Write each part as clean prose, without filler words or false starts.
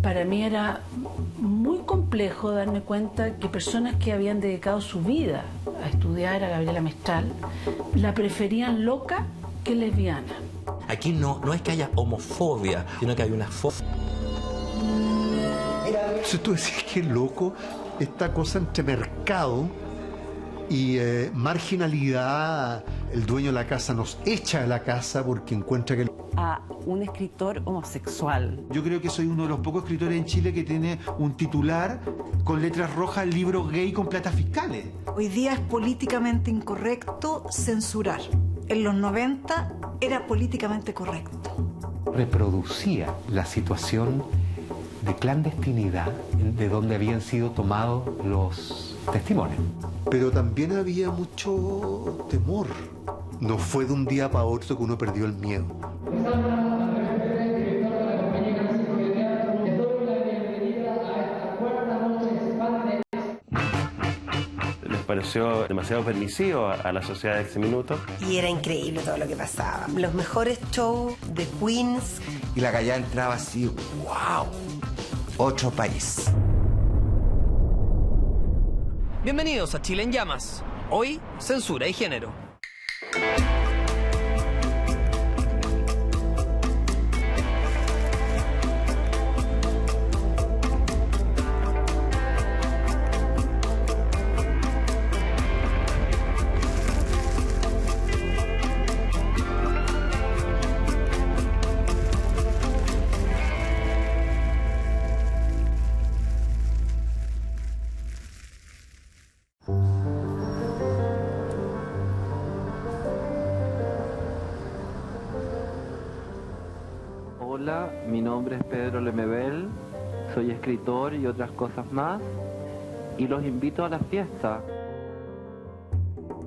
Para mí era muy complejo darme cuenta que personas que habían dedicado su vida a estudiar a Gabriela Mistral la preferían loca que lesbiana. Aquí no es que haya homofobia, sino que hay una fobia. Si tú decís que es loco, esta cosa entre mercado y marginalidad, el dueño de la casa nos echa de la casa porque encuentra que... A un escritor homosexual. Yo creo que soy uno de los pocos escritores en Chile que tiene un titular con letras rojas, libro gay con platas fiscales. Hoy día es políticamente incorrecto censurar. En los 90 era políticamente correcto. Reproducía la situación de clandestinidad de donde habían sido tomados los testimonios. Pero también había mucho temor. No fue de un día para otro que uno perdió el miedo. Les pareció demasiado permisivo a la sociedad de ese minuto. Y era increíble todo lo que pasaba. Los mejores shows de Queens. Y la galla entraba así, ¡wow! Otro país. Bienvenidos a Chile en Llamas. Hoy, censura y género. Hola, mi nombre es Pedro Lemebel, soy escritor y otras cosas más, y los invito a la fiesta.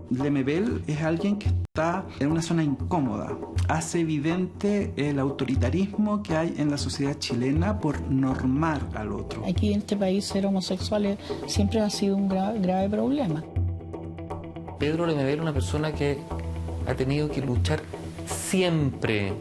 Lemebel es alguien que está en una zona incómoda. Hace evidente el autoritarismo que hay en la sociedad chilena por normar al otro. Aquí en este país ser homosexuales siempre ha sido un grave problema. Pedro Lemebel es una persona que ha tenido que luchar siempre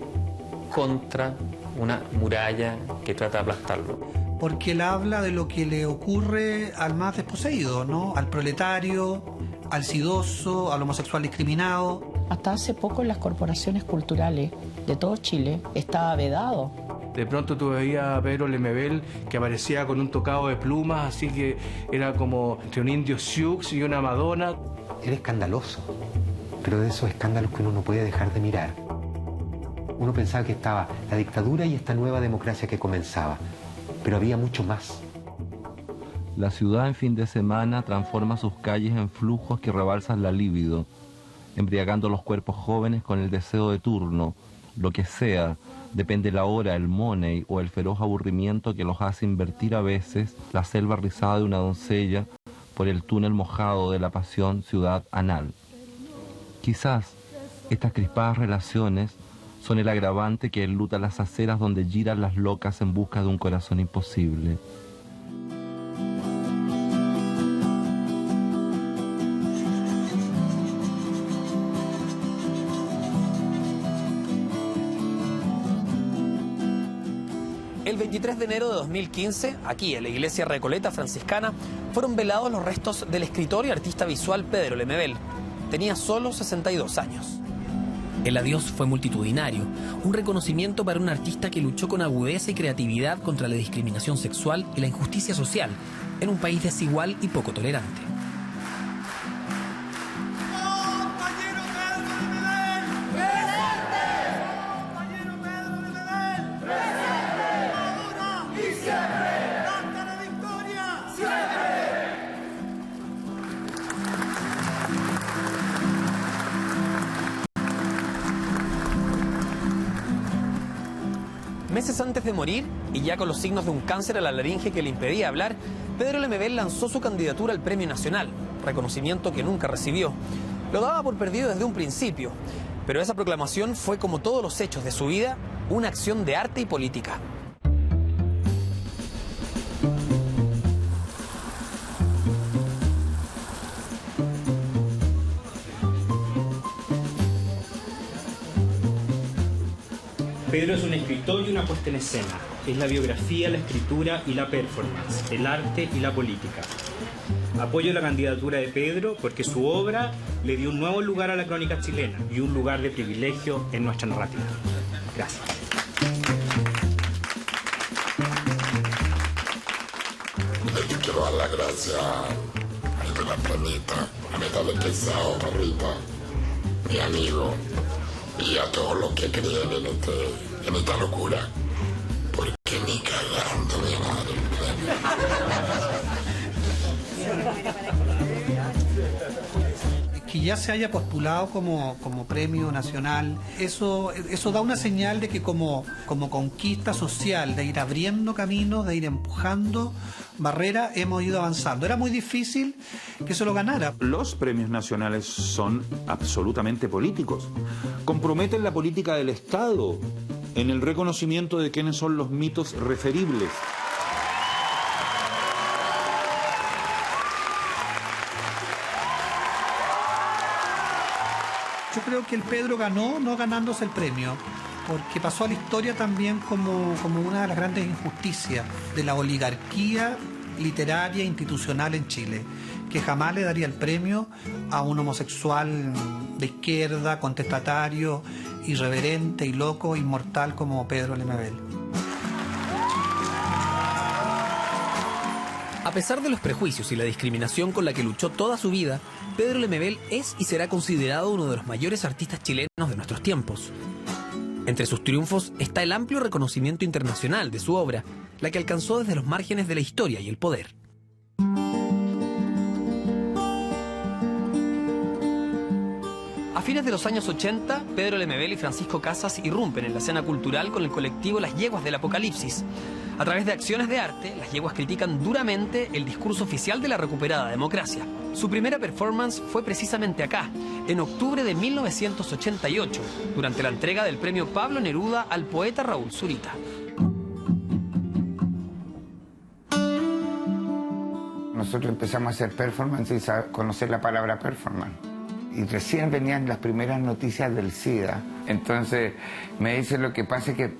contra una muralla que trata de aplastarlo. Porque él habla de lo que le ocurre al más desposeído, ¿no? Al proletario, al sidoso, al homosexual discriminado. Hasta hace poco en las corporaciones culturales de todo Chile estaba vedado. De pronto tú veías a Pedro Lemebel que aparecía con un tocado de plumas, así que era como entre un indio Sioux y una Madonna. Era escandaloso, pero de esos escándalos que uno no puede dejar de mirar. Uno pensaba que estaba la dictadura y esta nueva democracia que comenzaba, pero había mucho más. La ciudad en fin de semana transforma sus calles en flujos que rebalsan la libido, embriagando los cuerpos jóvenes con el deseo de turno, lo que sea, depende la hora, el money o el feroz aburrimiento que los hace invertir a veces la selva rizada de una doncella por el túnel mojado de la pasión ciudad anal. Quizás estas crispadas relaciones son el agravante que enluta las aceras donde giran las locas en busca de un corazón imposible. El 23 de enero de 2015, aquí en la iglesia Recoleta franciscana, fueron velados los restos del escritor y artista visual Pedro Lemebel. Tenía solo 62 años. El adiós fue multitudinario, un reconocimiento para un artista que luchó con agudeza y creatividad contra la discriminación sexual y la injusticia social en un país desigual y poco tolerante. Meses antes de morir, y ya con los signos de un cáncer a la laringe que le impedía hablar, Pedro Lemebel lanzó su candidatura al Premio Nacional, reconocimiento que nunca recibió. Lo daba por perdido desde un principio, pero esa proclamación fue, como todos los hechos de su vida, una acción de arte y política. Pedro es un escritor y una puesta en escena. es la biografía, la escritura y la performance, el arte y la política. Apoyo la candidatura de Pedro porque su obra le dio un nuevo lugar a la crónica chilena y un lugar de privilegio en nuestra narrativa. Gracias. Le quiero dar las gracias al de la planeta, a Metales Pesados, Parrita, mi amigo, y a todos los que creen en esta locura, porque ni cagando me van a dar el Que ya se haya postulado como premio nacional, eso da una señal de que como conquista social, de ir abriendo caminos, de ir empujando barreras, hemos ido avanzando. Era muy difícil que se lo ganara. Los premios nacionales son absolutamente políticos. Comprometen la política del Estado en el reconocimiento de quiénes son los mitos referibles. Yo creo que el Pedro ganó no ganándose el premio, porque pasó a la historia también como una de las grandes injusticias de la oligarquía literaria e institucional en Chile, que jamás le daría el premio a un homosexual de izquierda, contestatario, irreverente y loco, inmortal como Pedro Lemebel. A pesar de los prejuicios y la discriminación con la que luchó toda su vida, Pedro Lemebel es y será considerado uno de los mayores artistas chilenos de nuestros tiempos. Entre sus triunfos está el amplio reconocimiento internacional de su obra, la que alcanzó desde los márgenes de la historia y el poder. A fines de los años 80, Pedro Lemebel y Francisco Casas irrumpen en la escena cultural con el colectivo Las Yeguas del Apocalipsis. A través de acciones de arte, las yeguas critican duramente el discurso oficial de la recuperada democracia. Su primera performance fue precisamente acá, en octubre de 1988, durante la entrega del premio Pablo Neruda al poeta Raúl Zurita. Nosotros empezamos a hacer performance y a conocer la palabra performance. Y recién venían las primeras noticias del SIDA. Entonces me dice, lo que pasa es que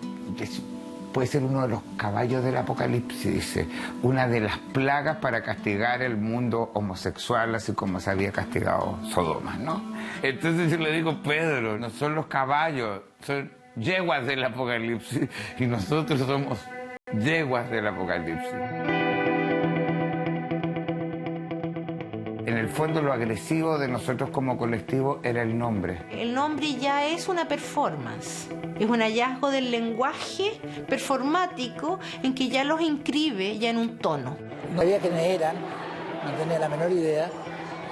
puede ser uno de los caballos del apocalipsis, dice, una de las plagas para castigar el mundo homosexual, así como se había castigado Sodoma, ¿no? Entonces yo le digo, Pedro, no son los caballos, son yeguas del apocalipsis, y nosotros somos yeguas del apocalipsis. En el fondo, lo agresivo de nosotros como colectivo era el nombre. El nombre ya es una performance, es un hallazgo del lenguaje performático en que ya los inscribe ya en un tono. No sabía quiénes eran, no tenía la menor idea,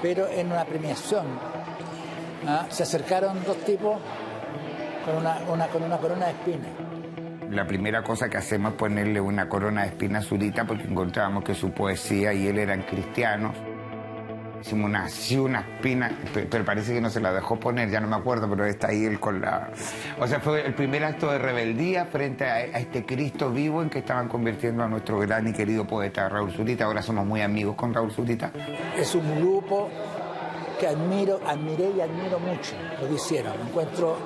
pero en una premiación se acercaron dos tipos con una corona de espinas. La primera cosa que hacemos es ponerle una corona de espinas a Zurita porque encontrábamos que su poesía y él eran cristianos. Hicimos una espina, pero parece que no se la dejó poner, ya no me acuerdo, pero está ahí él con la... O sea, fue el primer acto de rebeldía frente a este Cristo vivo en que estaban convirtiendo a nuestro gran y querido poeta Raúl Zurita. Ahora somos muy amigos con Raúl Zurita. Es un grupo que admiré y admiro mucho lo que hicieron. Lo encuentro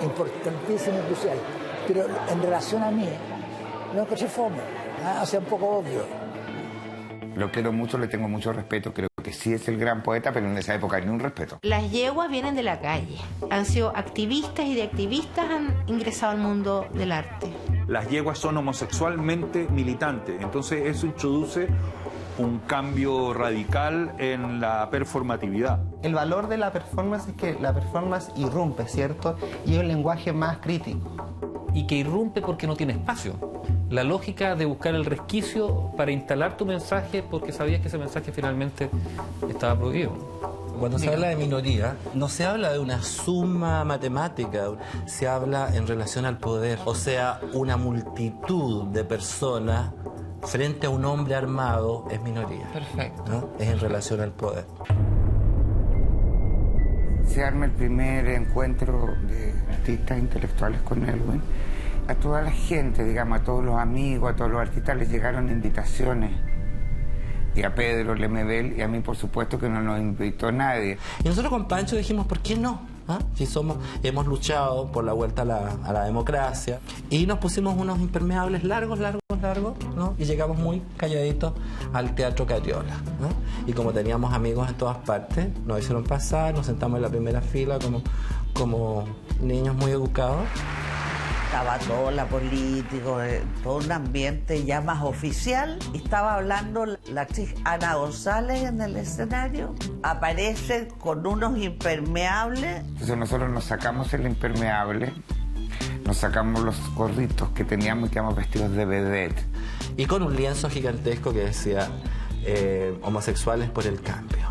importantísimo y crucial. Pero en relación a mí, lo encontré fome, o sea, un poco obvio. Lo quiero mucho, le tengo mucho respeto, creo que sí es el gran poeta, pero en esa época ni un respeto. Las yeguas vienen de la calle, han sido activistas y de activistas han ingresado al mundo del arte. Las yeguas son homosexualmente militantes, entonces eso introduce un cambio radical en la performatividad. El valor de la performance es que la performance irrumpe, ¿cierto? Y es un lenguaje más crítico. Y que irrumpe porque no tiene espacio. La lógica de buscar el resquicio para instalar tu mensaje porque sabías que ese mensaje finalmente estaba prohibido. Cuando se habla de minoría, no se habla de una suma matemática, se habla en relación al poder. O sea, una multitud de personas frente a un hombre armado es minoría. Perfecto. ¿No? Es en relación al poder. Se arma el primer encuentro de artistas intelectuales con Elwin. A toda la gente, digamos, a todos los amigos, a todos los artistas les llegaron invitaciones. Y a Pedro Lemebel y a mí, por supuesto, que no nos invitó nadie. Y nosotros con Pancho dijimos, ¿por qué no? ¿ah? Sí hemos luchado por la vuelta a la democracia y nos pusimos unos impermeables largos, ¿no? Y llegamos muy calladitos al Teatro Cariola, ¿no? Y como teníamos amigos en todas partes, nos hicieron pasar, nos sentamos en la primera fila como niños muy educados. Estaba toda la política, todo un ambiente ya más oficial. Estaba hablando la actriz Ana González en el escenario. Aparece con unos impermeables. Entonces nosotros nos sacamos el impermeable, nos sacamos los gorritos que teníamos y quedamos vestidos de vedette. Y con un lienzo gigantesco que decía homosexuales por el cambio.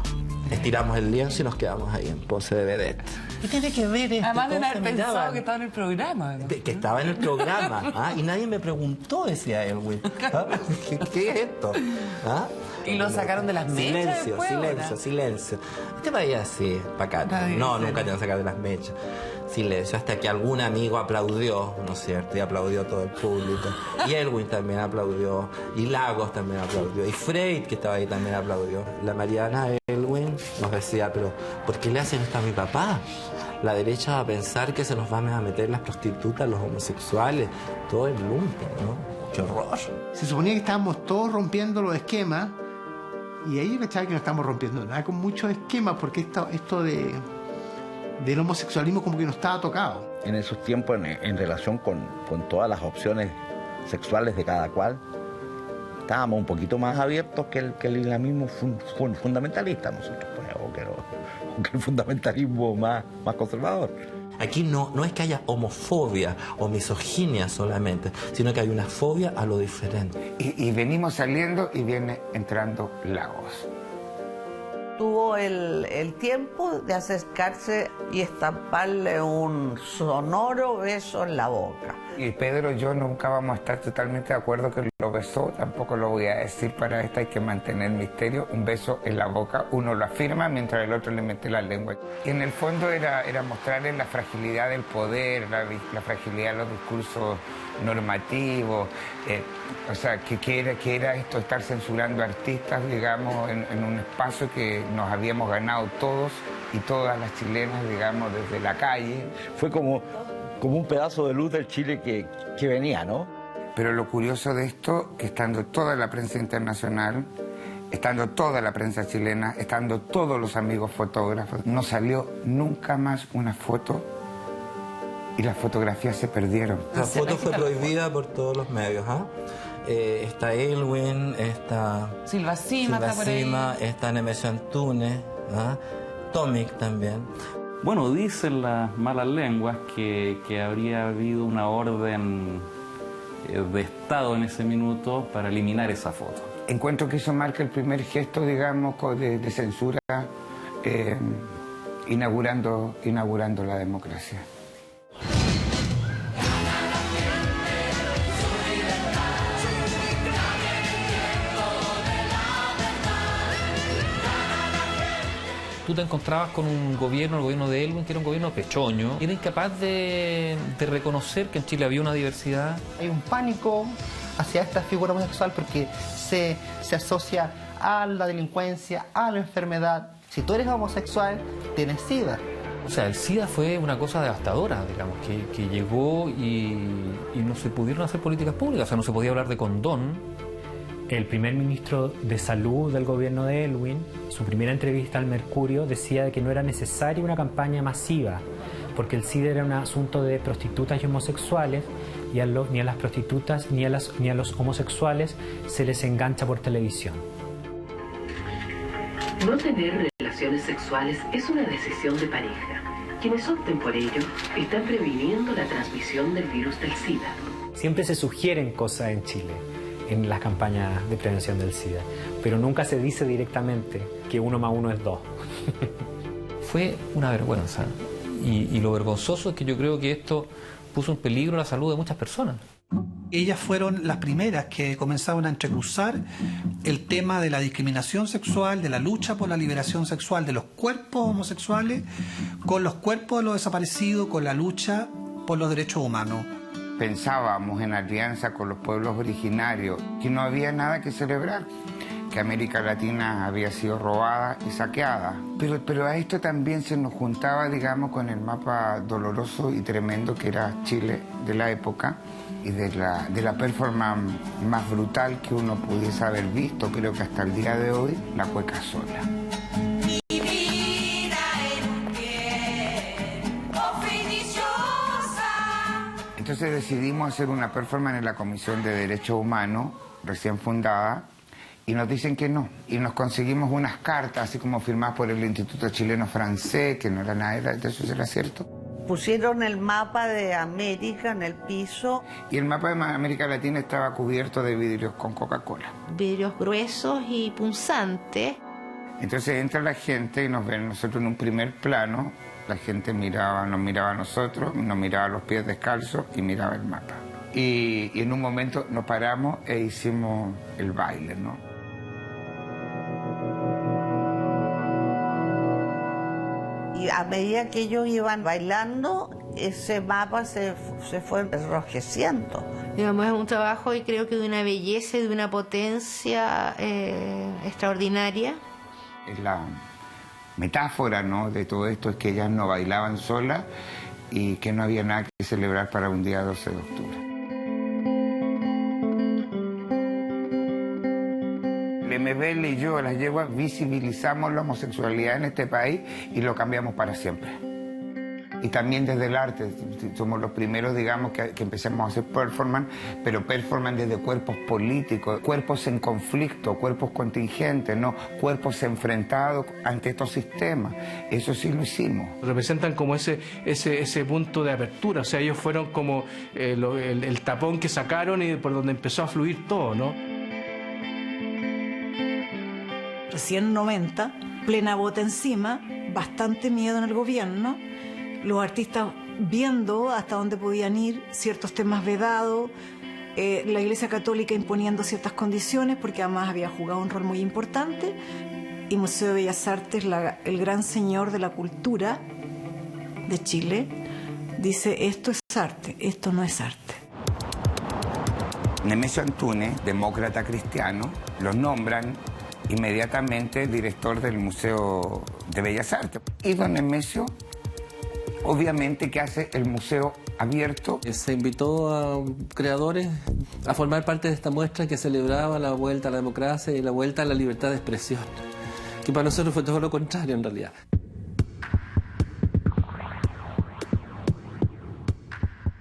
Estiramos el lienzo y nos quedamos ahí en pose de vedette. ¿Qué tiene que ver esto? Además de haber pensado que estaba en el programa. Que estaba en el programa. ¿Ah? Y nadie me preguntó, decía Elwin. ¿Ah? ¿Qué es esto? ¿Ah? Y lo sacaron de las mechas. Silencio. Este país así, pacato. No, nunca te van a sacar de las mechas. Silencio, hasta que algún amigo aplaudió, ¿no es cierto? Y aplaudió todo el público. Y Elwin también aplaudió. Y Lagos también aplaudió. Y Freud, que estaba ahí, también aplaudió. La Mariana Elwin nos decía, pero ¿por qué le hacen esto a mi papá? La derecha va a pensar que se nos van a meter las prostitutas, los homosexuales, todo el lumpen, ¿no? ¡Qué horror! Se suponía que estábamos todos rompiendo los esquemas y ahí cachaba que no estamos rompiendo nada con muchos esquemas porque esto del homosexualismo como que no estaba tocado. En esos tiempos, en relación con todas las opciones sexuales de cada cual, estábamos un poquito más abiertos que el islamismo fundamentalista nosotros, pues, o que el fundamentalismo más conservador. Aquí no es que haya homofobia o misoginia solamente, sino que hay una fobia a lo diferente. Y venimos saliendo y viene entrando Lagos. Tuvo el tiempo de acercarse y estamparle un sonoro beso en la boca. Y Pedro y yo nunca vamos a estar totalmente de acuerdo que lo besó, tampoco lo voy a decir para esto, hay que mantener misterio. Un beso en la boca, uno lo afirma mientras el otro le mete la lengua. Y en el fondo era mostrarle la fragilidad del poder, la fragilidad de los discursos normativos, o sea, que era esto, estar censurando artistas, digamos, en un espacio que nos habíamos ganado todos y todas las chilenas, digamos, desde la calle. Fue como un pedazo de luz del Chile que venía, ¿no? Pero lo curioso de esto, que estando toda la prensa internacional, estando toda la prensa chilena, estando todos los amigos fotógrafos, no salió nunca más una foto y las fotografías se perdieron. La foto fue prohibida por todos los medios, ¿ah? Está Elwin, está Silva Sima, está Nemesio Antunes, ¿ah? Tomic también. Bueno, dicen las malas lenguas que habría habido una orden de Estado en ese minuto para eliminar esa foto. Encuentro que eso marca el primer gesto, digamos, de censura, inaugurando la democracia. Tú te encontrabas con un gobierno, el gobierno de Elwin, que era un gobierno pechoño, era incapaz de reconocer que en Chile había una diversidad. Hay un pánico hacia esta figura homosexual porque se asocia a la delincuencia, a la enfermedad. Si tú eres homosexual, tienes SIDA. O sea, el SIDA fue una cosa devastadora, digamos, que llegó y no se pudieron hacer políticas públicas, o sea, no se podía hablar de condón. El primer ministro de Salud del gobierno de Elwin, su primera entrevista al Mercurio, decía que no era necesaria una campaña masiva, porque el SIDA era un asunto de prostitutas y homosexuales, y ni a las prostitutas ni a los homosexuales se les engancha por televisión. No tener relaciones sexuales es una decisión de pareja. Quienes opten por ello están previniendo la transmisión del virus del SIDA. Siempre se sugieren cosas en Chile en las campañas de prevención del SIDA, pero nunca se dice directamente que 1 más 1 es 2. Fue una vergüenza, y lo vergonzoso es que yo creo que esto puso en peligro la salud de muchas personas. Ellas fueron las primeras que comenzaron a entrecruzar el tema de la discriminación sexual, de la lucha por la liberación sexual de los cuerpos homosexuales, con los cuerpos de los desaparecidos, con la lucha por los derechos humanos. Pensábamos en alianza con los pueblos originarios que no había nada que celebrar. que América Latina había sido robada y saqueada. Pero a esto también se nos juntaba, digamos, con el mapa doloroso y tremendo que era Chile de la época y de la performance más brutal que uno pudiese haber visto, creo que hasta el día de hoy, la Cueca Sola. Entonces decidimos hacer una performance en la Comisión de Derechos Humanos, recién fundada, y nos dicen que no. Y nos conseguimos unas cartas, así como firmadas por el Instituto Chileno Francés, que no era nada de eso, era cierto. Pusieron el mapa de América en el piso. Y el mapa de América Latina estaba cubierto de vidrios con Coca-Cola. Vidrios gruesos y punzantes. Entonces entra la gente y nos ven nosotros en un primer plano. La gente nos miraba a nosotros, nos miraba a los pies descalzos y miraba el mapa. Y en un momento nos paramos e hicimos el baile, ¿no? Y a medida que ellos iban bailando, ese mapa se fue enrojeciendo. Digamos, es un trabajo y creo que de una belleza y de una potencia extraordinaria. Es la metáfora, ¿no?, de todo esto, es que ellas no bailaban solas y que no había nada que celebrar para un día 12 de octubre. Lemebel y yo, las yeguas, visibilizamos la homosexualidad en este país y lo cambiamos para siempre. Y también desde el arte, somos los primeros, digamos, que empezamos a hacer performance, pero performance desde cuerpos políticos, cuerpos en conflicto, cuerpos contingentes, ¿no? Cuerpos enfrentados ante estos sistemas. Eso sí lo hicimos. Representan como ese punto de apertura, o sea, ellos fueron como el tapón que sacaron y por donde empezó a fluir todo, ¿no? Recién 90, plena bota encima, bastante miedo en el gobierno, los artistas viendo hasta dónde podían ir, ciertos temas vedados, la Iglesia Católica imponiendo ciertas condiciones porque además había jugado un rol muy importante, y Museo de Bellas Artes, el gran señor de la cultura de Chile, dice: esto es arte, esto no es arte. Nemesio Antunes, demócrata cristiano, los nombran inmediatamente director del Museo de Bellas Artes. Y don Nemesio, obviamente, que hace el museo abierto. Se invitó a creadores a formar parte de esta muestra que celebraba la vuelta a la democracia y la vuelta a la libertad de expresión, que para nosotros fue todo lo contrario en realidad.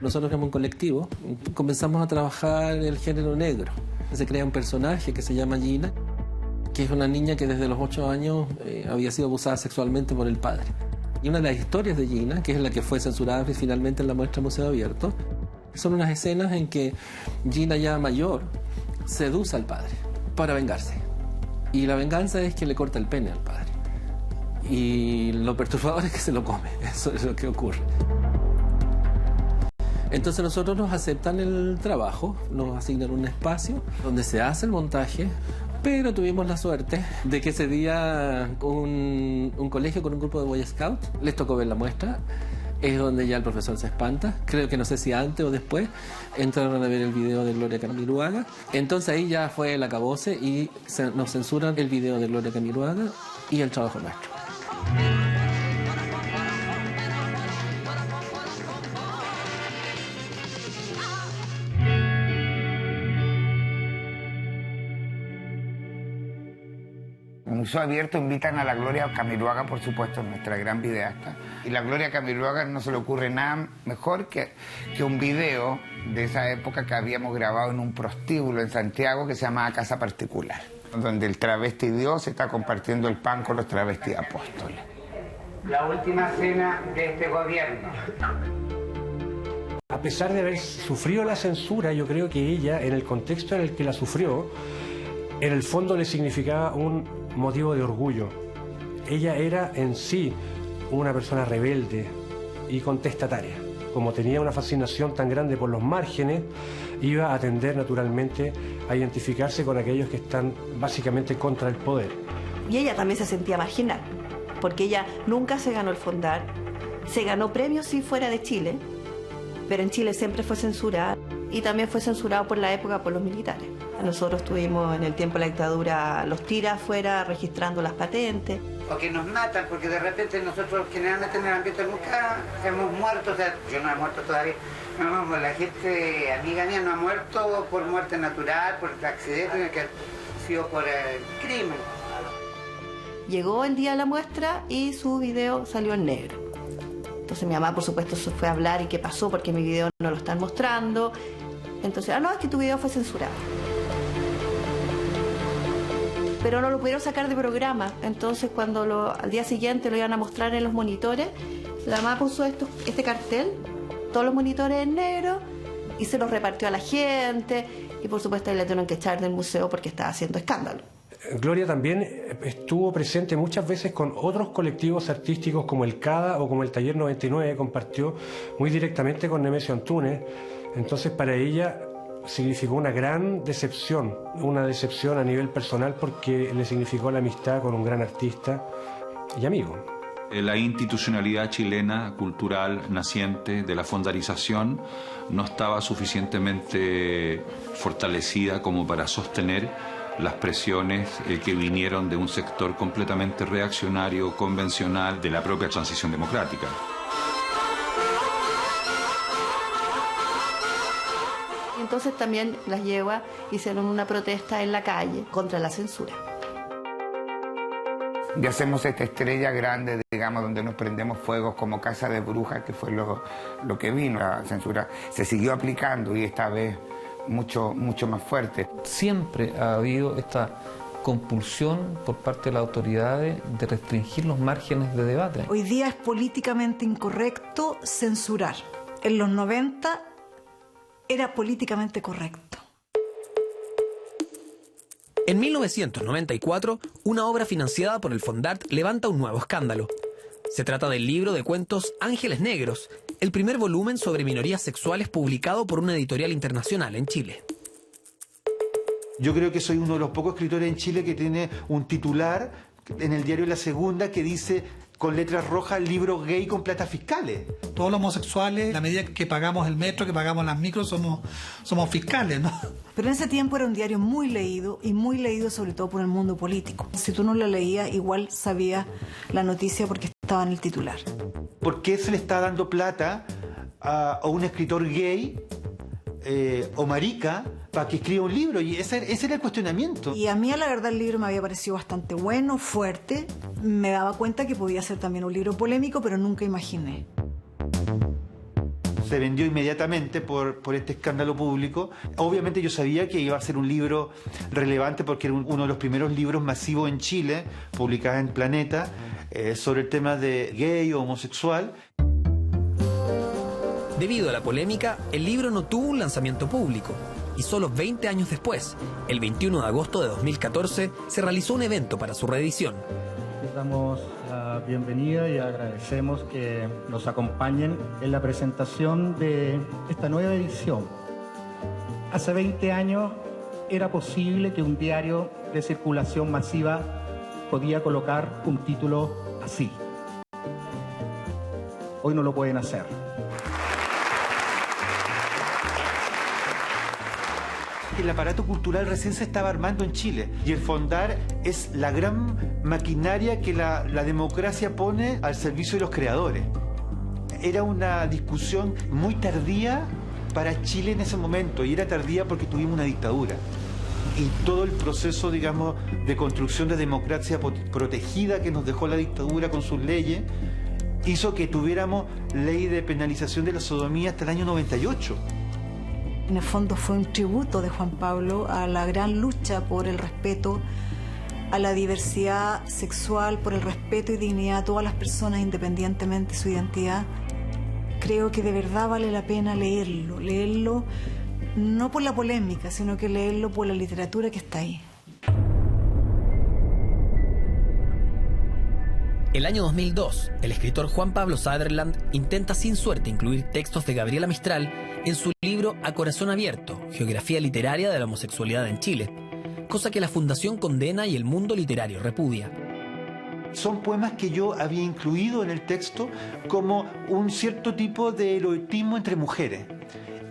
Nosotros éramos un colectivo, comenzamos a trabajar el género negro. Se crea un personaje que se llama Gina, que es una niña que desde los 8 años había sido abusada sexualmente por el padre. Y una de las historias de Gina, que es la que fue censurada finalmente en la muestra Museo Abierto, son unas escenas en que Gina, ya mayor, seduce al padre para vengarse. Y la venganza es que le corta el pene al padre. Y lo perturbador es que se lo come. Eso es lo que ocurre. Entonces nosotros nos aceptan el trabajo, nos asignan un espacio donde se hace el montaje, pero tuvimos la suerte de que ese día un colegio con un grupo de Boy Scouts les tocó ver la muestra. Es donde ya el profesor se espanta. Creo que no sé si antes o después entraron a ver el video de Gloria Camiroaga. Entonces ahí ya fue el acabose y nos censuran el video de Gloria Camiroaga y el trabajo nuestro. Museo Abierto invitan a la Gloria Camiroaga, por supuesto, nuestra gran videasta. Y la Gloria Camiroaga no se le ocurre nada mejor que un video de esa época que habíamos grabado en un prostíbulo en Santiago que se llamaba Casa Particular, donde el travesti Dios está compartiendo el pan con los travesti apóstoles. La última cena de este gobierno. A pesar de haber sufrido la censura, yo creo que ella, en el contexto en el que la sufrió, en el fondo le significaba un motivo de orgullo. Ella era en sí una persona rebelde y contestataria. Como tenía una fascinación tan grande por los márgenes, iba a tender naturalmente a identificarse con aquellos que están básicamente contra el poder. Y ella también se sentía marginal, porque ella nunca se ganó el Fondar, se ganó premios sí fuera de Chile, pero en Chile siempre fue censurada. y también fue censurado por la época por los militares. Nosotros tuvimos en el tiempo de la dictadura los tiras afuera registrando las patentes. O que nos matan, porque de repente nosotros generalmente en el ambiente nunca hemos muerto, o sea, yo no he muerto todavía. No, la gente amiga mía no ha muerto por muerte natural, por accidente, que ha sido por el crimen. Llegó el día de la muestra y su video salió en negro. Entonces mi mamá, por supuesto, se fue a hablar y qué pasó, porque mi video no lo están mostrando. Entonces, no, es que tu video fue censurado. Pero no lo pudieron sacar de programa. Entonces, cuando al día siguiente lo iban a mostrar en los monitores, la mamá puso este cartel, todos los monitores en negro, y se los repartió a la gente. Y por supuesto, le tuvieron que echar del museo porque estaba haciendo escándalo. Gloria también estuvo presente muchas veces con otros colectivos artísticos como el CADA o como el Taller 99, compartió muy directamente con Nemesio Antunes. Entonces para ella significó una gran decepción, una decepción a nivel personal porque le significó la amistad con un gran artista y amigo. La institucionalidad chilena, cultural, naciente de la fondarización, no estaba suficientemente fortalecida como para sostener las presiones que vinieron de un sector completamente reaccionario, convencional, de la propia transición democrática. Entonces también las yeguas hicieron una protesta en la calle contra la censura. Y hacemos esta estrella grande, digamos, donde nos prendemos fuegos como casa de brujas, que fue lo que vino. La censura se siguió aplicando y esta vez mucho más fuerte. Siempre ha habido esta compulsión por parte de las autoridades de restringir los márgenes de debate. Hoy día es políticamente incorrecto censurar. En los 90 era políticamente correcto. En 1994, una obra financiada por el Fondart levanta un nuevo escándalo. Se trata del libro de cuentos Ángeles Negros, el primer volumen sobre minorías sexuales publicado por una editorial internacional en Chile. Yo creo que soy uno de los pocos escritores en Chile que tiene un titular en el diario La Segunda que dice con letras rojas libro gay con platas fiscales. Todos los homosexuales, a la medida que pagamos el metro, que pagamos las micros, somos fiscales, ¿no? Pero en ese tiempo era un diario muy leído y muy leído sobre todo por el mundo político. Si tú no lo leías, igual sabías la noticia porque estaba en el titular. ¿Por qué se le está dando plata a un escritor gay o marica para que escriba un libro? Y ese era el cuestionamiento. Y a mí, la verdad, el libro me había parecido bastante bueno, fuerte. Me daba cuenta que podía ser también un libro polémico, pero nunca imaginé. Se vendió inmediatamente por este escándalo público. Obviamente yo sabía que iba a ser un libro relevante porque era uno de los primeros libros masivos en Chile, publicado en Planeta, sobre el tema de gay o homosexual. Debido a la polémica, el libro no tuvo un lanzamiento público y solo 20 años después, el 21 de agosto de 2014, se realizó un evento para su reedición. Les damos la bienvenida y agradecemos que nos acompañen en la presentación de esta nueva edición. Hace 20 años era posible que un diario de circulación masiva podía colocar un título así. Hoy no lo pueden hacer. El aparato cultural recién se estaba armando en Chile y el Fondart es la gran maquinaria que la democracia pone al servicio de los creadores. Era una discusión muy tardía para Chile en ese momento y era tardía porque tuvimos una dictadura. Y todo el proceso, digamos, de construcción de democracia protegida que nos dejó la dictadura con sus leyes hizo que tuviéramos ley de penalización de la sodomía hasta el año 98. En el fondo fue un tributo de Juan Pablo a la gran lucha por el respeto a la diversidad sexual, por el respeto y dignidad a todas las personas independientemente de su identidad. Creo que de verdad vale la pena leerlo no por la polémica, sino que leerlo por la literatura que está ahí. El año 2002, el escritor Juan Pablo Sutherland intenta sin suerte incluir textos de Gabriela Mistral en su libro A Corazón Abierto, Geografía Literaria de la Homosexualidad en Chile, cosa que la Fundación condena y el mundo literario repudia. Son poemas que yo había incluido en el texto como un cierto tipo de erotismo entre mujeres.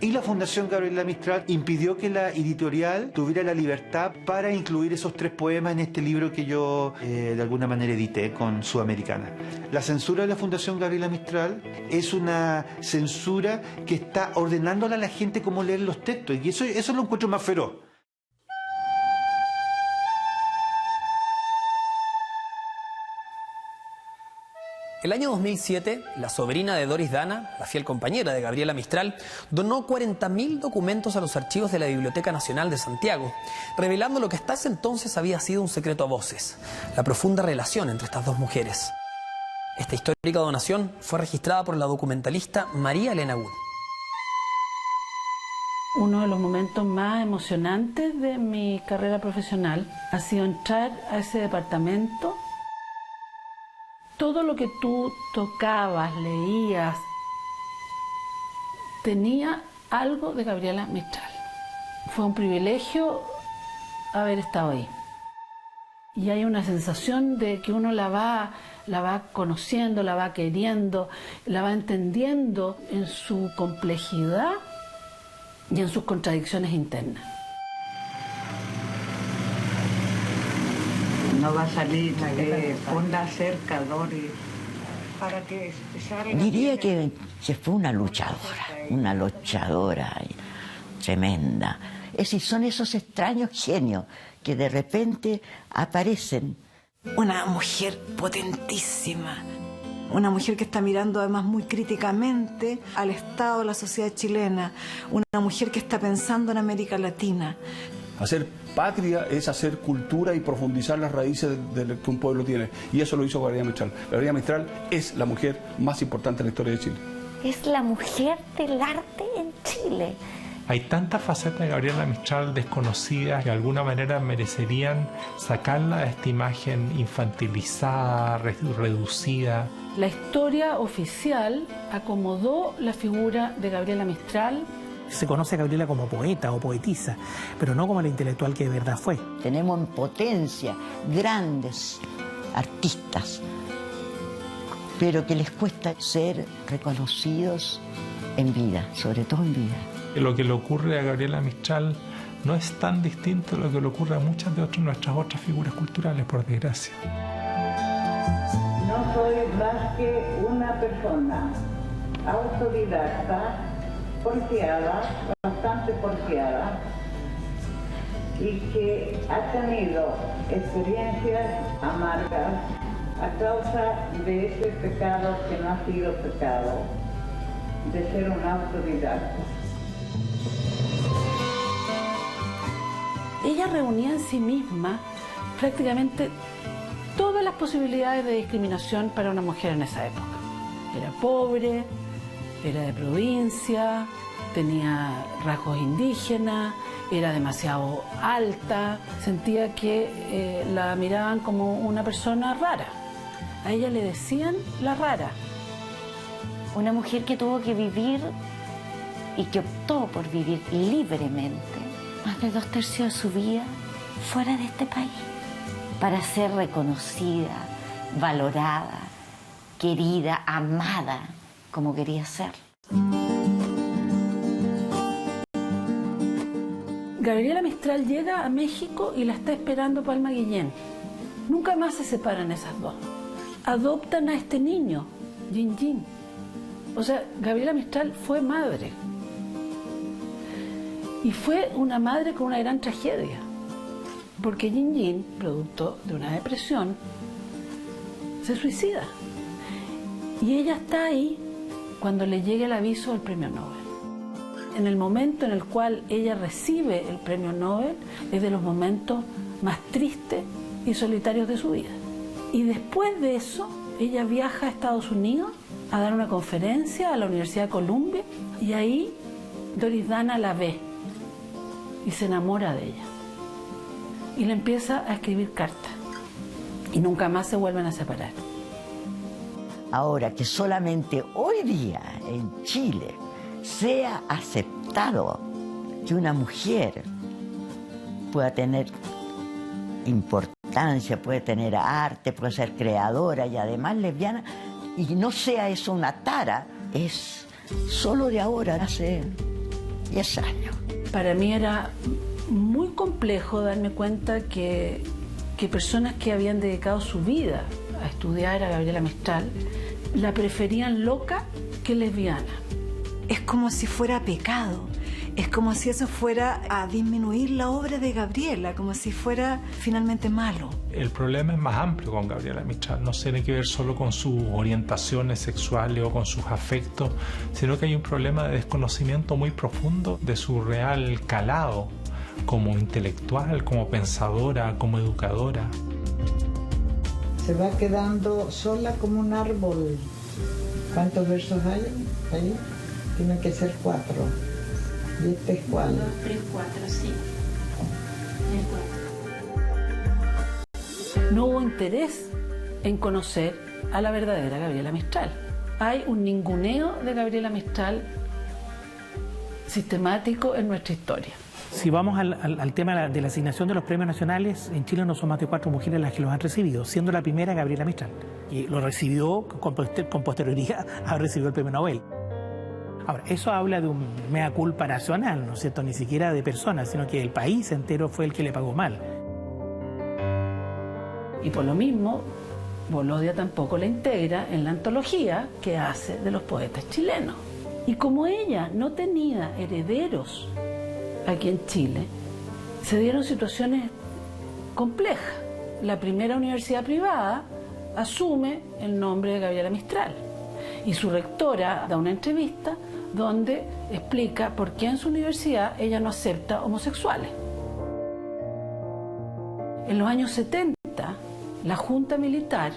Y la Fundación Gabriela Mistral impidió que la editorial tuviera la libertad para incluir esos 3 poemas en este libro que yo de alguna manera edité con Sudamericana. La censura de la Fundación Gabriela Mistral es una censura que está ordenándole a la gente cómo leer los textos, y eso lo encuentro más feroz. El año 2007, la sobrina de Doris Dana, la fiel compañera de Gabriela Mistral, donó 40.000 documentos a los archivos de la Biblioteca Nacional de Santiago, revelando lo que hasta ese entonces había sido un secreto a voces: la profunda relación entre estas dos mujeres. Esta histórica donación fue registrada por la documentalista María Elena Good. Uno de los momentos más emocionantes de mi carrera profesional ha sido entrar a ese departamento. Todo lo que tú tocabas, leías, tenía algo de Gabriela Mistral. Fue un privilegio haber estado ahí. Y hay una sensación de que uno la va conociendo, la va queriendo, la va entendiendo en su complejidad y en sus contradicciones internas. No va a salir onda cerca, Doris. Para que diría que fue una luchadora tremenda. Es decir, son esos extraños genios que de repente aparecen. Una mujer potentísima, una mujer que está mirando además muy críticamente al Estado de la sociedad chilena, una mujer que está pensando en América Latina. Hacer patria es hacer cultura y profundizar las raíces que un pueblo tiene. Y eso lo hizo Gabriela Mistral. Gabriela Mistral es la mujer más importante en la historia de Chile. Es la mujer del arte en Chile. Hay tantas facetas de Gabriela Mistral desconocidas que de alguna manera merecerían sacarla de esta imagen infantilizada, reducida. La historia oficial acomodó la figura de Gabriela Mistral. Se conoce a Gabriela como poeta o poetisa, pero no como la intelectual que de verdad fue. Tenemos en potencia grandes artistas, pero que les cuesta ser reconocidos en vida, sobre todo en vida. Lo que le ocurre a Gabriela Mistral no es tan distinto de lo que le ocurre a muchas de nuestras otras figuras culturales, por desgracia. No soy más que una persona autodidacta, porfiada, bastante porfiada, y que ha tenido experiencias amargas a causa de ese pecado que no ha sido pecado, de ser un autodidacta. Ella reunía en sí misma prácticamente todas las posibilidades de discriminación para una mujer en esa época. Era pobre, era de provincia, tenía rasgos indígenas, era demasiado alta, sentía que la miraban como una persona rara. A ella le decían la rara. Una mujer que tuvo que vivir y que optó por vivir libremente más de 2/3 de su vida fuera de este país para ser reconocida, valorada, querida, amada como quería ser. Gabriela Mistral llega a México y la está esperando Palma Guillén. Nunca más se separan esas dos. Adoptan a este niño, Yin Yin. O sea, Gabriela Mistral fue madre. Y fue una madre con una gran tragedia. Porque Yin Yin, producto de una depresión, se suicida. Y ella está ahí cuando le llega el aviso del premio Nobel. En el momento en el cual ella recibe el premio Nobel es de los momentos más tristes y solitarios de su vida. Y después de eso, ella viaja a Estados Unidos a dar una conferencia a la Universidad de Columbia y ahí Doris Dana la ve y se enamora de ella. Y le empieza a escribir cartas y nunca más se vuelven a separar. Ahora que solamente hoy día en Chile sea aceptado que una mujer pueda tener importancia, puede tener arte, puede ser creadora y además lesbiana, y no sea eso una tara, es solo de ahora, hace 10 años. Para mí era muy complejo darme cuenta que personas que habían dedicado su vida a estudiar a Gabriela Mistral la preferían loca que lesbiana. Es como si fuera pecado, es como si eso fuera a disminuir la obra de Gabriela, como si fuera finalmente malo. El problema es más amplio con Gabriela Mistral, no tiene que ver solo con sus orientaciones sexuales o con sus afectos, sino que hay un problema de desconocimiento muy profundo de su real calado como intelectual, como pensadora, como educadora. Se va quedando sola como un árbol. ¿Cuántos versos hay ahí? Tienen que ser 4. ¿Y este es cuál? 3, 4, sí. No hubo interés en conocer a la verdadera Gabriela Mistral. Hay un ninguneo de Gabriela Mistral sistemático en nuestra historia. Si vamos al tema de la asignación de los premios nacionales, en Chile no son más de 4 mujeres las que los han recibido, siendo la primera Gabriela Mistral. Y lo recibió con posterioridad a haber recibido el premio Nobel. Ahora, eso habla de un mea culpa nacional, ¿no es cierto? Ni siquiera de personas, sino que el país entero fue el que le pagó mal. Y por lo mismo, Bolodia tampoco la integra en la antología que hace de los poetas chilenos. Y como ella no tenía herederos aquí en Chile, se dieron situaciones complejas. La primera universidad privada asume el nombre de Gabriela Mistral y su rectora da una entrevista donde explica por qué en su universidad ella no acepta homosexuales. En los años 70, la Junta Militar,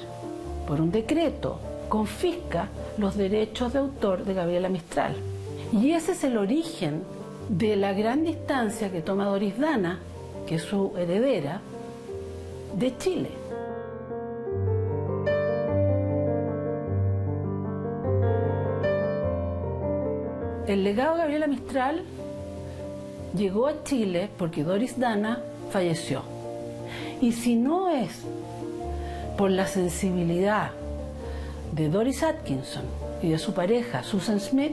por un decreto, confisca los derechos de autor de Gabriela Mistral. Y ese es el origen de la gran distancia que toma Doris Dana, que es su heredera, de Chile. El legado de Gabriela Mistral llegó a Chile porque Doris Dana falleció. Y si no es por la sensibilidad de Doris Atkinson y de su pareja Susan Smith,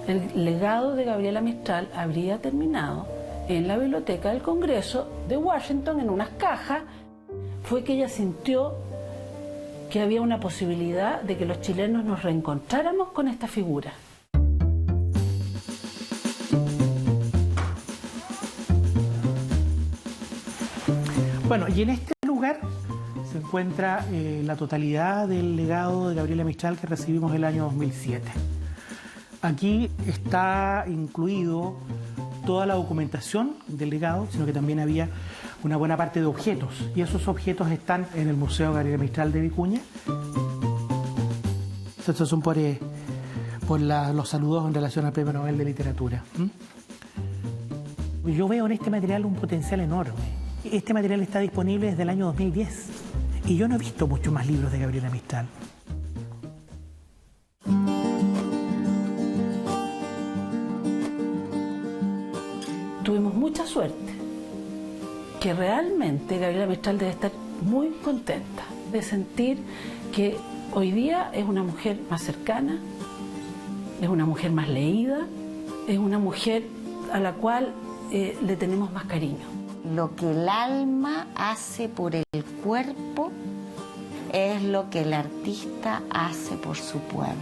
el legado de Gabriela Mistral habría terminado en la Biblioteca del Congreso de Washington, en unas cajas. Fue que ella sintió que había una posibilidad de que los chilenos nos reencontráramos con esta figura. Bueno, y en este lugar se encuentra la totalidad del legado de Gabriela Mistral que recibimos el año 2007. Aquí está incluido toda la documentación del legado, sino que también había una buena parte de objetos, y esos objetos están en el Museo Gabriela Mistral de Vicuña. Estos son por los saludos en relación al Premio Nobel de Literatura. Yo veo en este material un potencial enorme. Este material está disponible desde el año 2010 y yo no he visto muchos más libros de Gabriela Mistral. Tuvimos mucha suerte, que realmente Gabriela Mistral debe estar muy contenta de sentir que hoy día es una mujer más cercana, es una mujer más leída, es una mujer a la cual le tenemos más cariño. Lo que el alma hace por el cuerpo es lo que el artista hace por su pueblo.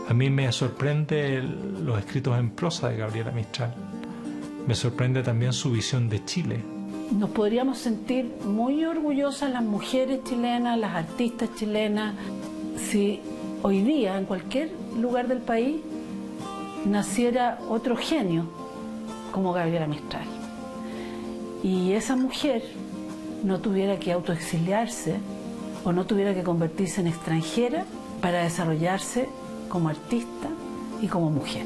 A mí me sorprende los escritos en prosa de Gabriela Mistral. Me sorprende también su visión de Chile. Nos podríamos sentir muy orgullosas las mujeres chilenas, las artistas chilenas, si hoy día en cualquier lugar del país naciera otro genio como Gabriela Mistral. Y esa mujer no tuviera que autoexiliarse o no tuviera que convertirse en extranjera para desarrollarse como artista y como mujer.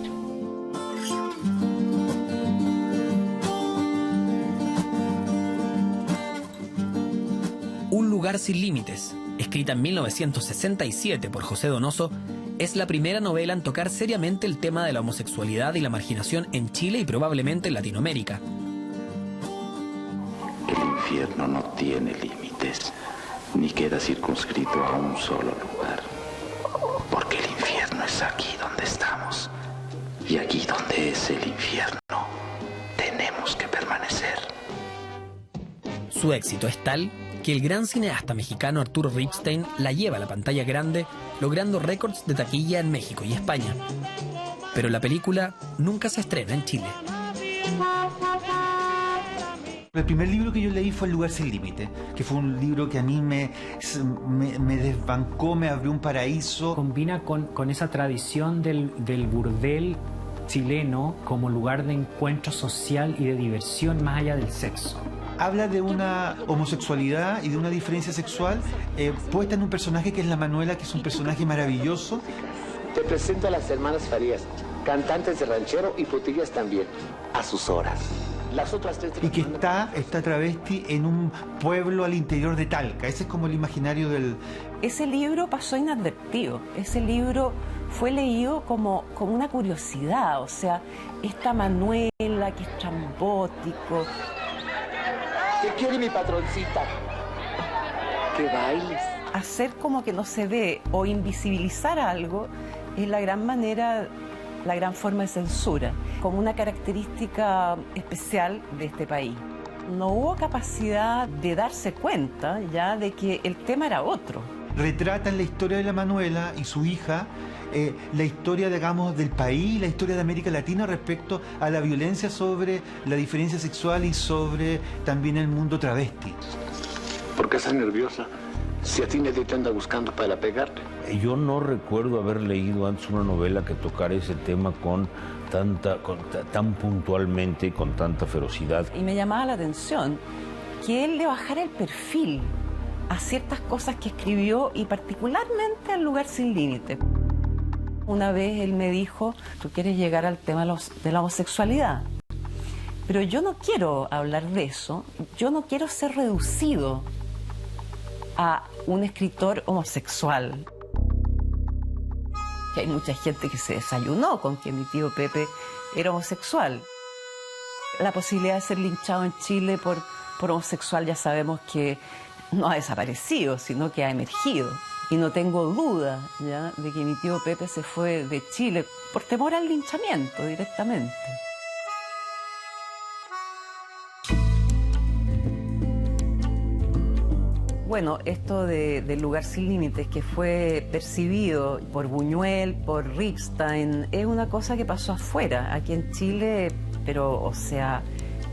Un lugar sin límites, escrita en 1967 por José Donoso, es la primera novela en tocar seriamente el tema de la homosexualidad y la marginación en Chile y probablemente en Latinoamérica. El infierno no tiene límites, ni queda circunscrito a un solo lugar, porque el infierno es aquí donde estamos, Y aquí donde es el infierno, tenemos que permanecer. Su éxito es tal que el gran cineasta mexicano Arturo Ripstein la lleva a la pantalla grande, logrando récords de taquilla en México y España. Pero la película nunca se estrena en Chile. El primer libro que yo leí fue El lugar sin límite, que fue un libro que a mí me desbancó, me abrió un paraíso. Combina con esa tradición del burdel chileno como lugar de encuentro social y de diversión más allá del sexo. Habla de una homosexualidad y de una diferencia sexual puesta en un personaje que es la Manuela, que es un personaje maravilloso. Te presento a las hermanas Farías, cantantes de ranchero y frutillas también, a sus horas. Las otras tres... Y que está travesti en un pueblo al interior de Talca. Ese es como el imaginario del... Ese libro pasó inadvertido. Ese libro fue leído como una curiosidad. O sea, esta Manuela que es trambótico. ¿Qué quiere mi patroncita? Que bailes. Hacer como que no se ve o invisibilizar algo es la gran manera... la gran forma de censura, como una característica especial de este país. No hubo capacidad de darse cuenta ya de que el tema era otro. Retratan la historia de la Manuela y su hija, la historia, digamos, del país, la historia de América Latina respecto a la violencia sobre la diferencia sexual y sobre también el mundo travesti. ¿Por qué estás nerviosa? Si a ti nadie te anda buscando para pegarte. Yo no recuerdo haber leído antes una novela que tocara ese tema tan puntualmente y con tanta ferocidad. Y me llamaba la atención que él le bajara el perfil a ciertas cosas que escribió y particularmente al lugar sin límite. Una vez él me dijo, tú quieres llegar al tema de la homosexualidad, pero yo no quiero hablar de eso, yo no quiero ser reducido a un escritor homosexual. Que hay mucha gente que se desayunó con que mi tío Pepe era homosexual. La posibilidad de ser linchado en Chile por homosexual ya sabemos que no ha desaparecido, sino que ha emergido. Y no tengo duda ya de que mi tío Pepe se fue de Chile por temor al linchamiento directamente. Bueno, esto del lugar sin límites que fue percibido por Buñuel, por Ripstein, es una cosa que pasó afuera, aquí en Chile, pero, o sea,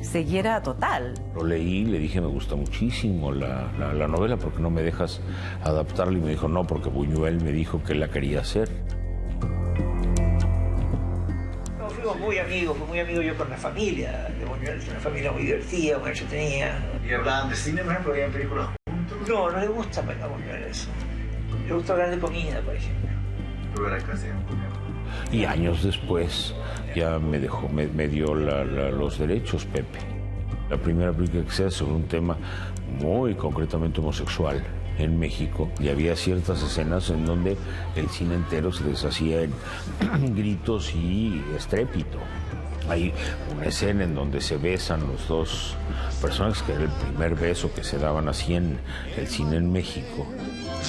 ceguera total. Lo leí, le dije, me gusta muchísimo la novela, ¿por qué no me dejas adaptarla? Y me dijo, no, porque Buñuel me dijo que la quería hacer. Fuimos muy amigos, fui muy amigo yo con la familia de Buñuel, una familia muy divertida, muy entretenida. ¿Y hablaban de cine, por ejemplo? ¿Habían películas juntos? No, no le gusta a Buñuel eso. Le gusta hablar de comida, por ejemplo. Y años después ya me dio los derechos Pepe. La primera película que se hace sobre un tema muy concretamente homosexual en México, y había ciertas escenas en donde el cine entero se deshacía en gritos y estrépito. Hay una escena en donde se besan los dos personajes, que era el primer beso que se daban así en el cine en México.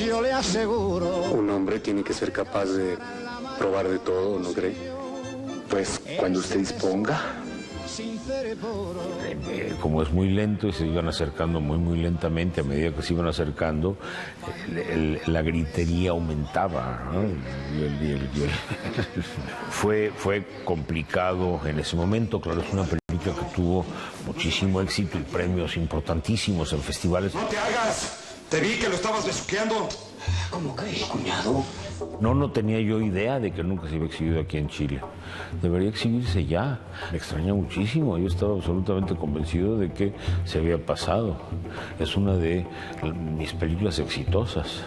Yo le aseguro. Un hombre tiene que ser capaz de probar de todo, ¿no cree? Pues cuando usted disponga. Como es muy lento y se iban acercando muy lentamente, a medida que se iban acercando, la gritería aumentaba, ¿no? Fue complicado en ese momento. Claro, es una película que tuvo muchísimo éxito y premios importantísimos en festivales. ¡No te hagas! Te vi que lo estabas besuqueando. ¿Cómo que, cuñado? No tenía yo idea de que nunca se había exhibido aquí en Chile. Debería exhibirse ya. Me extraña muchísimo. Yo estaba absolutamente convencido de que se había pasado. Es una de mis películas exitosas.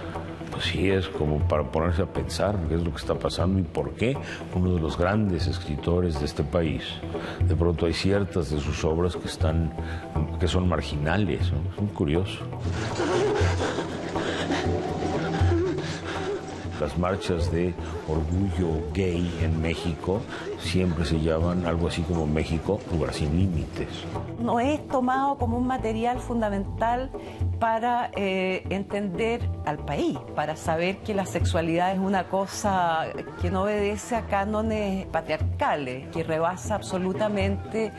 Pues sí, es como para ponerse a pensar qué es lo que está pasando y por qué uno de los grandes escritores de este país, de pronto hay ciertas de sus obras que son marginales, ¿no? Es muy curioso. Las marchas de orgullo gay en México siempre se llaman algo así como México, lugar sin límites. No es tomado como un material fundamental para entender al país, para saber que la sexualidad es una cosa que no obedece a cánones patriarcales, que rebasa absolutamente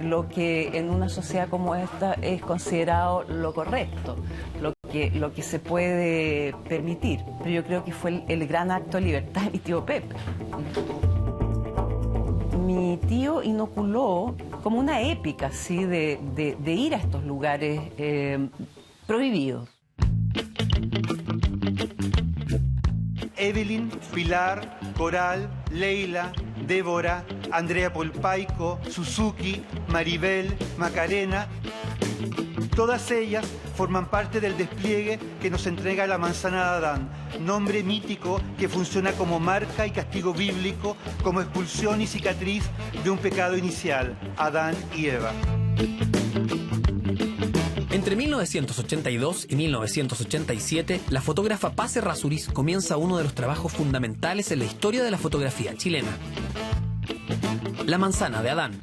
lo que en una sociedad como esta es considerado lo correcto, lo que se puede permitir. Pero yo creo que fue el gran acto de libertad de mi tío Pepe. Mi tío inoculó como una épica, ¿sí?, de ir a estos lugares prohibidos. Evelyn, Pilar, Coral, Leila, Débora, Andrea Polpaico, Suzuki, Maribel, Macarena. Todas ellas forman parte del despliegue que nos entrega la manzana de Adán, nombre mítico que funciona como marca y castigo bíblico, como expulsión y cicatriz de un pecado inicial, Adán y Eva. Entre 1982 y 1987, la fotógrafa Paz Errázuriz comienza uno de los trabajos fundamentales en la historia de la fotografía chilena: La manzana de Adán.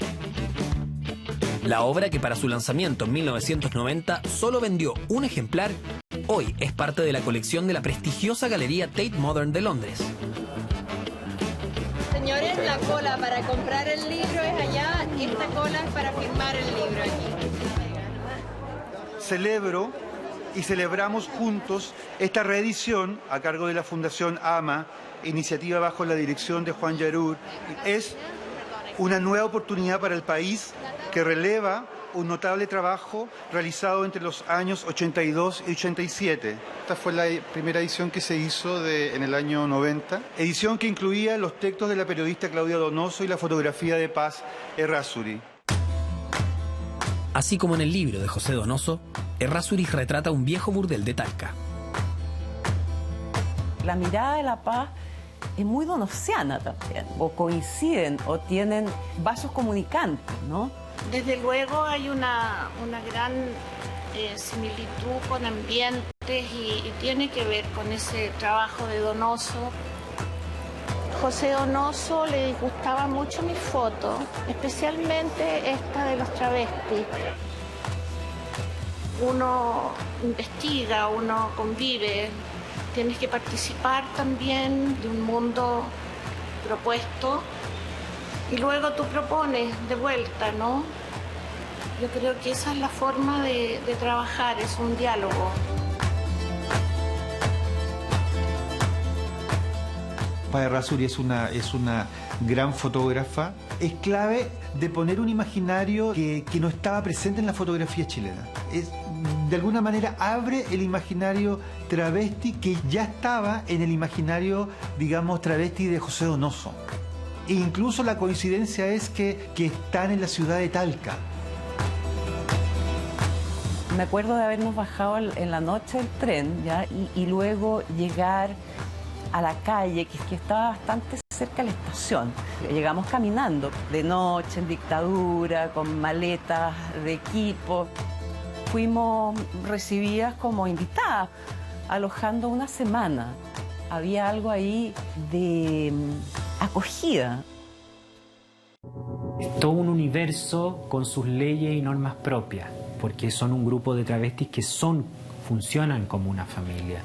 La obra, que para su lanzamiento en 1990 solo vendió un ejemplar, hoy es parte de la colección de la prestigiosa galería Tate Modern de Londres. Señores, la cola para comprar el libro es allá y esta cola es para firmar el libro aquí. Celebro y celebramos juntos esta reedición a cargo de la Fundación AMA, iniciativa bajo la dirección de Juan Yarur. Es una nueva oportunidad para el país que releva un notable trabajo realizado entre los años 82 y 87. Esta fue la primera edición que se hizo en el año 90, edición que incluía los textos de la periodista Claudia Donoso y la fotografía de Paz Errázuriz. Así como en el libro de José Donoso, Errázuriz retrata un viejo burdel de Talca. La mirada de la Paz es muy donosiana también, o coinciden, o tienen vasos comunicantes, ¿no? Desde luego hay una gran similitud con ambientes y tiene que ver con ese trabajo de Donoso. José Donoso le disgustaba mucho mis fotos, especialmente esta de los travestis. Uno investiga, uno convive, tienes que participar también de un mundo propuesto y luego tú propones de vuelta, ¿no? Yo creo que esa es la forma de trabajar, es un diálogo. Paz Errázuriz es una gran fotógrafa. Es clave de poner un imaginario que no estaba presente en la fotografía chilena. De alguna manera abre el imaginario travesti que ya estaba en el imaginario, digamos, travesti de José Donoso. E incluso la coincidencia es que están en la ciudad de Talca. Me acuerdo de habernos bajado en la noche del tren, ¿ya? Y luego llegar a la calle, que estaba bastante cerca de la estación. Llegamos caminando de noche, en dictadura, con maletas de equipo. Fuimos recibidas como invitadas, alojando una semana. Había algo ahí de acogida. Es todo un universo con sus leyes y normas propias, porque son un grupo de travestis que funcionan como una familia.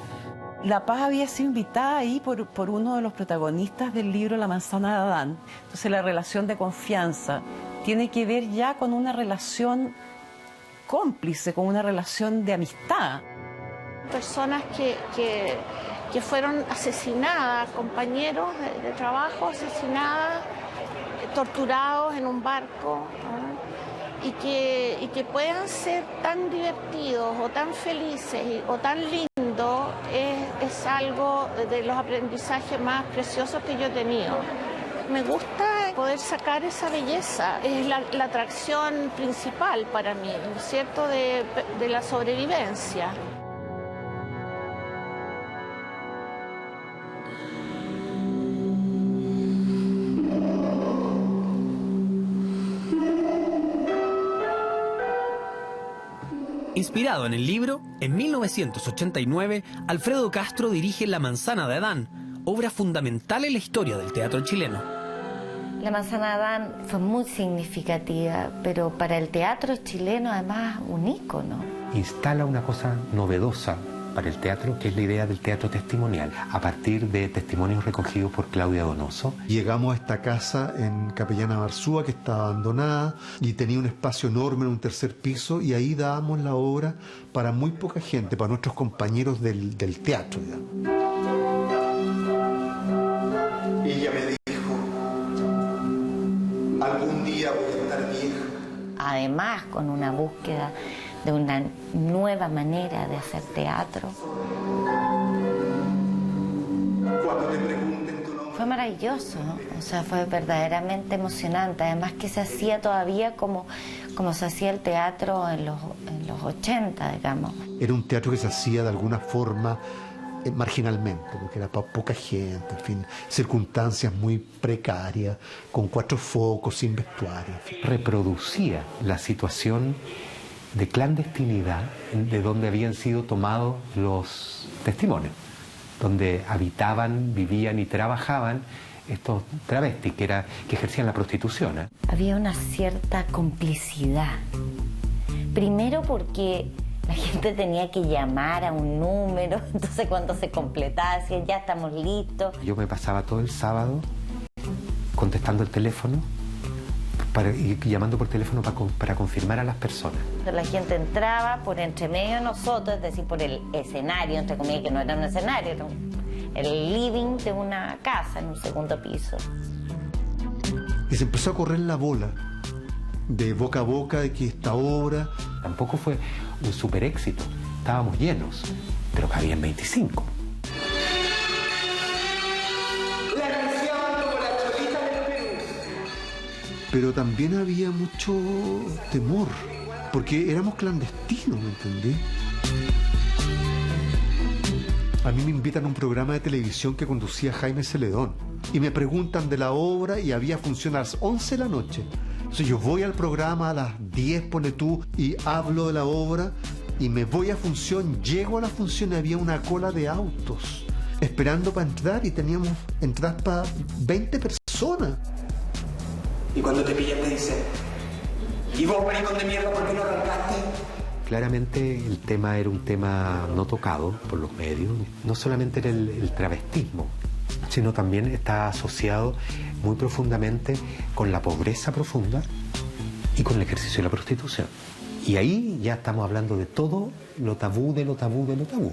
La Paz había sido invitada ahí por uno de los protagonistas del libro La manzana de Adán. Entonces la relación de confianza tiene que ver ya con una relación cómplice, con una relación de amistad. Personas que fueron asesinadas, compañeros de trabajo asesinadas, torturados en un barco, ¿no? y que puedan ser tan divertidos o tan felices o tan lindos es algo de los aprendizajes más preciosos que yo he tenido. Me gusta poder sacar esa belleza, es la atracción principal para mí, ¿no es cierto?, de la sobrevivencia. Inspirado en el libro, en 1989, Alfredo Castro dirige La manzana de Adán, obra fundamental en la historia del teatro chileno. La Manzana Adán fue muy significativa, pero para el teatro chileno además un ícono. Instala una cosa novedosa para el teatro, que es la idea del teatro testimonial, a partir de testimonios recogidos por Claudia Donoso. Llegamos a esta casa en Capellana Barzúa, que estaba abandonada, y tenía un espacio enorme en un tercer piso, y ahí dábamos la obra para muy poca gente, para nuestros compañeros del teatro, digamos. Ella me dijo, algún día voy a estar vieja. Además, con una búsqueda de una nueva manera de hacer teatro. Fue maravilloso, ¿no? O sea, fue verdaderamente emocionante. Además que se hacía todavía como se hacía el teatro en los 80, digamos. Era un teatro que se hacía de alguna forma marginalmente, porque era para poca gente, en fin, circunstancias muy precarias, con 4 focos, sin vestuario. En fin. Reproducía la situación de clandestinidad de donde habían sido tomados los testimonios, donde habitaban, vivían y trabajaban estos travestis que ejercían la prostitución, ¿eh? Había una cierta complicidad. Primero porque la gente tenía que llamar a un número, entonces cuando se completaba decían ya estamos listos. Yo me pasaba todo el sábado contestando el teléfono y llamando por teléfono para confirmar a las personas. La gente entraba por entre medio de nosotros, es decir, por el escenario, entre comillas, que no era un escenario, era el living de una casa en un segundo piso. Y se empezó a correr la bola, de boca a boca, de que esta obra... Tampoco fue un super éxito, estábamos llenos, pero cabían 25. Pero también había mucho temor, porque éramos clandestinos, ¿me entendí? A mí me invitan a un programa de televisión que conducía Jaime Celedón, y me preguntan de la obra, y había función a las 11 de la noche. Entonces yo voy al programa a las 10, pone tú, y hablo de la obra, y me voy a función, llego a la función y había una cola de autos esperando para entrar, y teníamos entradas para 20 personas. Y cuando te pillan te dicen, ¿y vos, maricón de mierda, por qué no arrancaste? Claramente el tema era un tema no tocado por los medios. No solamente era el travestismo, sino también está asociado muy profundamente con la pobreza profunda y con el ejercicio de la prostitución. Y ahí ya estamos hablando de todo lo tabú de lo tabú de lo tabú.